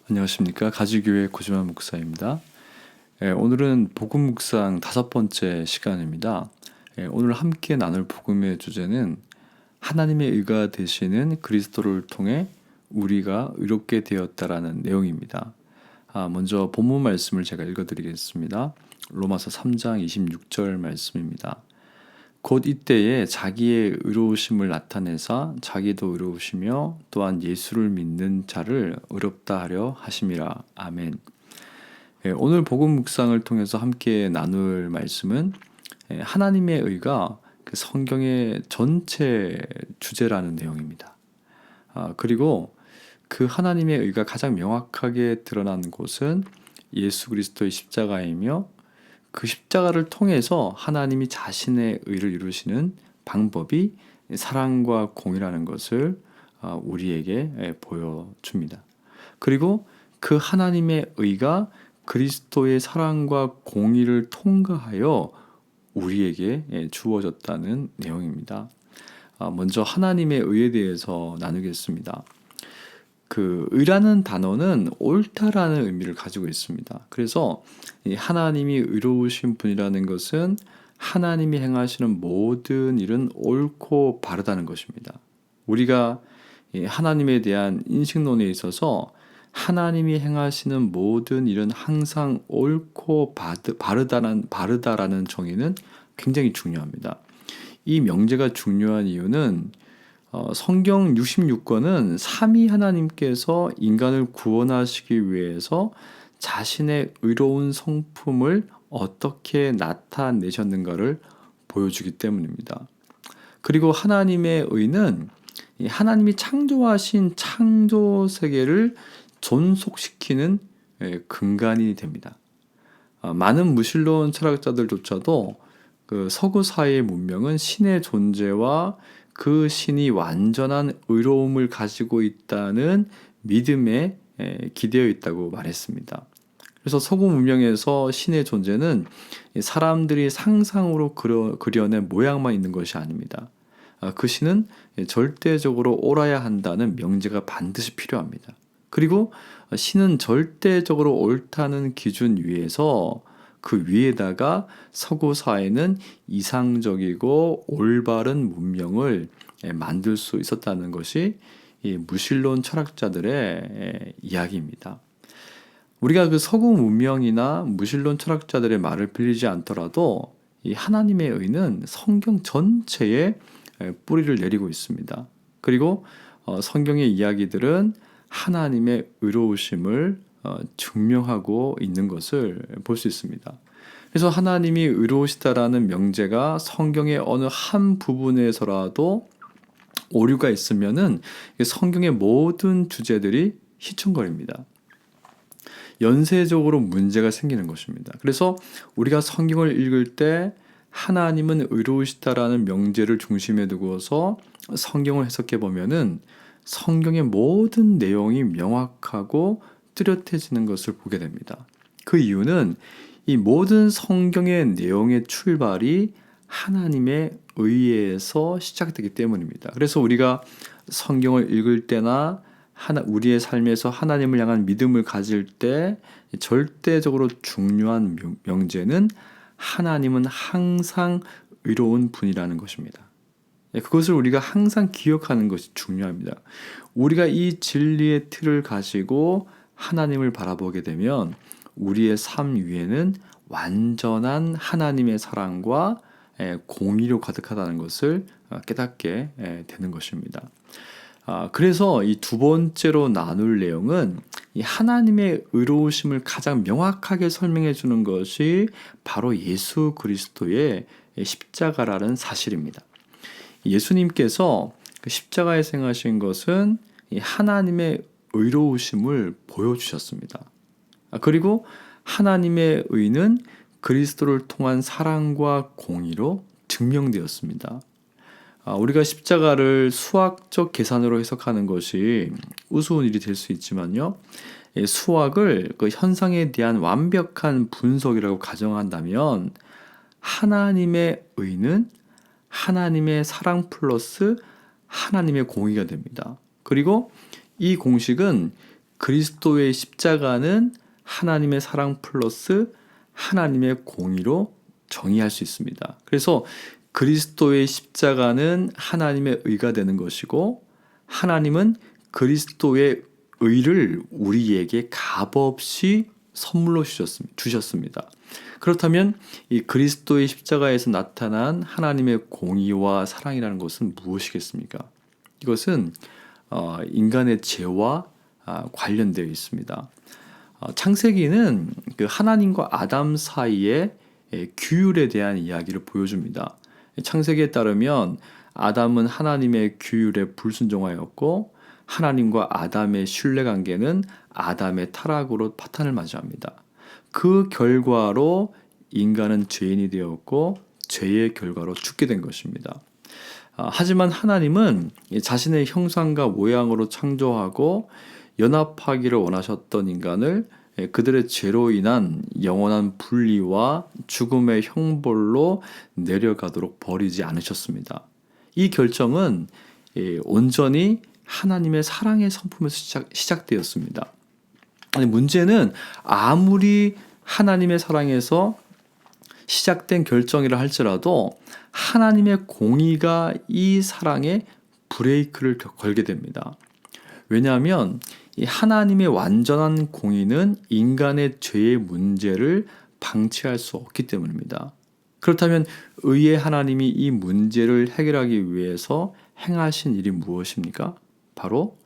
안녕하십니까. 가지교회 고지만 목사입니다. 오늘은 복음 묵상 5번째 시간입니다. 오늘 함께 나눌 복음의 주제는 하나님의 의가 되시는 그리스도를 통해 우리가 의롭게 되었다라는 내용입니다. 먼저 본문 말씀을 제가 읽어드리겠습니다. 로마서 3장 26절 말씀입니다. 곧 이때에 자기의 의로우심을 나타내사 자기도 의로우시며 또한 예수를 믿는 자를 의롭다 하려 하심이라. 아멘. 오늘 복음 묵상을 통해서 함께 나눌 말씀은 하나님의 의가 그 성경의 전체 주제라는 내용입니다. 그리고 그 하나님의 의가 가장 명확하게 드러난 곳은 예수 그리스도의 십자가이며 그 십자가를 통해서 하나님이 자신의 의를 이루시는 방법이 사랑과 공의라는 것을 우리에게 보여줍니다. 그리고 그 하나님의 의가 그리스도의 사랑과 공의를 통과하여 우리에게 주어졌다는 내용입니다. 먼저 하나님의 의에 대해서 나누겠습니다. 그 의라는 단어는 옳다라는 의미를 가지고 있습니다. 그래서 이 하나님이 의로우신 분이라는 것은 하나님이 행하시는 모든 일은 옳고 바르다는 것입니다. 우리가 하나님에 대한 인식론에 있어서 하나님이 행하시는 모든 일은 항상 옳고 바르다라는 정의는 굉장히 중요합니다. 이 명제가 중요한 이유는 성경 66권은 삼위 하나님께서 인간을 구원하시기 위해서 자신의 의로운 성품을 어떻게 나타내셨는가를 보여주기 때문입니다. 그리고 하나님의 의는 하나님이 창조하신 창조 세계를 존속시키는 근간이 됩니다. 많은 무신론 철학자들조차도 그 서구 사회의 문명은 신의 존재와 그 신이 완전한 의로움을 가지고 있다는 믿음에 기대어 있다고 말했습니다. 그래서 서구 문명에서 신의 존재는 사람들이 상상으로 그려낸 모양만 있는 것이 아닙니다. 그 신은 절대적으로 옳아야 한다는 명제가 반드시 필요합니다. 그리고 신은 절대적으로 옳다는 기준 위에서 그 위에다가 서구 사회는 이상적이고 올바른 문명을 만들 수 있었다는 것이 이 무신론 철학자들의 이야기입니다. 우리가 그 서구 문명이나 무신론 철학자들의 말을 빌리지 않더라도 이 하나님의 의는 성경 전체에 뿌리를 내리고 있습니다. 그리고 성경의 이야기들은 하나님의 의로우심을 증명하고 있는 것을 볼 수 있습니다. 그래서 하나님이 의로우시다라는 명제가 성경의 어느 한 부분에서라도 오류가 있으면은 성경의 모든 주제들이 휘청거립니다. 연쇄적으로 문제가 생기는 것입니다. 그래서 우리가 성경을 읽을 때 하나님은 의로우시다라는 명제를 중심에 두고서 성경을 해석해 보면은 성경의 모든 내용이 명확하고 뚜렷해지는 것을 보게 됩니다. 그 이유는 이 모든 성경의 내용의 출발이 하나님의 의에서 시작되기 때문입니다. 그래서 우리가 성경을 읽을 때나 우리의 삶에서 하나님을 향한 믿음을 가질 때 절대적으로 중요한 명제는 하나님은 항상 의로운 분이라는 것입니다. 그것을 우리가 항상 기억하는 것이 중요합니다. 우리가 이 진리의 틀을 가지고 하나님을 바라보게 되면 우리의 삶 위에는 완전한 하나님의 사랑과 공의로 가득하다는 것을 깨닫게 되는 것입니다. 그래서 이 두 번째로 나눌 내용은 이 하나님의 의로우심을 가장 명확하게 설명해 주는 것이 바로 예수 그리스도의 십자가라는 사실입니다. 예수님께서 그 십자가에 행하신 것은 이 하나님의 의로우심을 보여주셨습니다. 그리고 하나님의 의는 그리스도를 통한 사랑과 공의로 증명되었습니다. 우리가 십자가를 수학적 계산으로 해석하는 것이 우스운 일이 될 수 있지만요. 수학을 그 현상에 대한 완벽한 분석이라고 가정한다면 하나님의 의는 하나님의 사랑 플러스 하나님의 공의가 됩니다. 그리고 이 공식은 그리스도의 십자가는 하나님의 사랑 플러스 하나님의 공의로 정의할 수 있습니다. 그래서 그리스도의 십자가는 하나님의 의가 되는 것이고 하나님은 그리스도의 의를 우리에게 값없이 선물로 주셨습니다. 그렇다면 이 그리스도의 십자가에서 나타난 하나님의 공의와 사랑이라는 것은 무엇이겠습니까? 이것은 인간의 죄와 관련되어 있습니다. 창세기는 그 하나님과 아담 사이의 규율에 대한 이야기를 보여줍니다. 창세기에 따르면 아담은 하나님의 규율에 불순종하였고 하나님과 아담의 신뢰관계는 아담의 타락으로 파탄을 맞이합니다. 그 결과로 인간은 죄인이 되었고 죄의 결과로 죽게 된 것입니다. 하지만 하나님은 자신의 형상과 모양으로 창조하고 연합하기를 원하셨던 인간을 그들의 죄로 인한 영원한 분리와 죽음의 형벌로 내려가도록 버리지 않으셨습니다. 이 결정은 온전히 하나님의 사랑의 성품에서 시작되었습니다. 문제는 아무리 하나님의 사랑에서 시작된 결정이라 할지라도 하나님의 공의가 이 사랑에 브레이크를 걸게 됩니다. 왜냐하면 이 하나님의 완전한 공의는 인간의 죄의 문제를 방치할 수 없기 때문입니다. 그렇다면 의의 하나님이 이 문제를 해결하기 위해서 행하신 일이 무엇입니까? 바로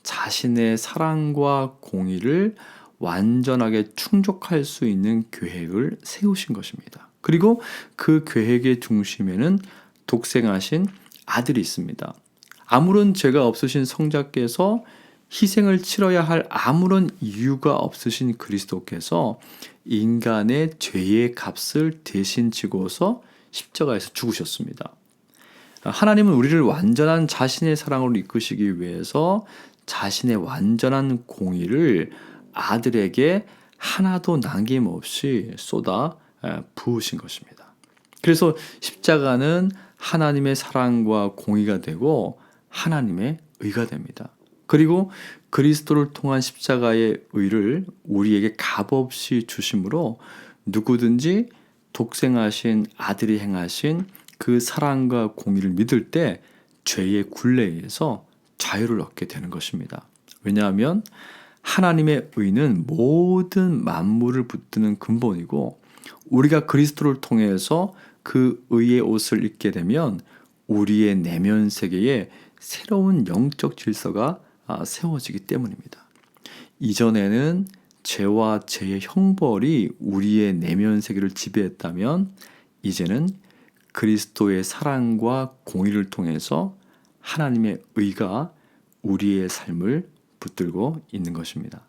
자신의 사랑과 공의를 완전하게 충족할 수 있는 계획을 세우신 것입니다. 그리고 그 계획의 중심에는 독생하신 아들이 있습니다. 아무런 죄가 없으신 성자께서 희생을 치러야 할 아무런 이유가 없으신 그리스도께서 인간의 죄의 값을 대신 지고서 십자가에서 죽으셨습니다. 하나님은 우리를 완전한 자신의 사랑으로 이끄시기 위해서 자신의 완전한 공의를 아들에게 하나도 남김없이 쏟아 부으신 것입니다. 그래서 십자가는 하나님의 사랑과 공의가 되고 하나님의 의가 됩니다. 그리고 그리스도를 통한 십자가의 의를 우리에게 값없이 주심으로 누구든지 독생하신 아들이 행하신 그 사랑과 공의를 믿을 때 죄의 굴레에서 자유를 얻게 되는 것입니다. 왜냐하면 하나님의 의는 모든 만물을 붙드는 근본이고 우리가 그리스도를 통해서 그 의의 옷을 입게 되면 우리의 내면 세계에 새로운 영적 질서가 세워지기 때문입니다. 이전에는 죄와 죄의 형벌이 우리의 내면 세계를 지배했다면 이제는 그리스도의 사랑과 공의를 통해서 하나님의 의가 우리의 삶을 붙들고 있는 것입니다.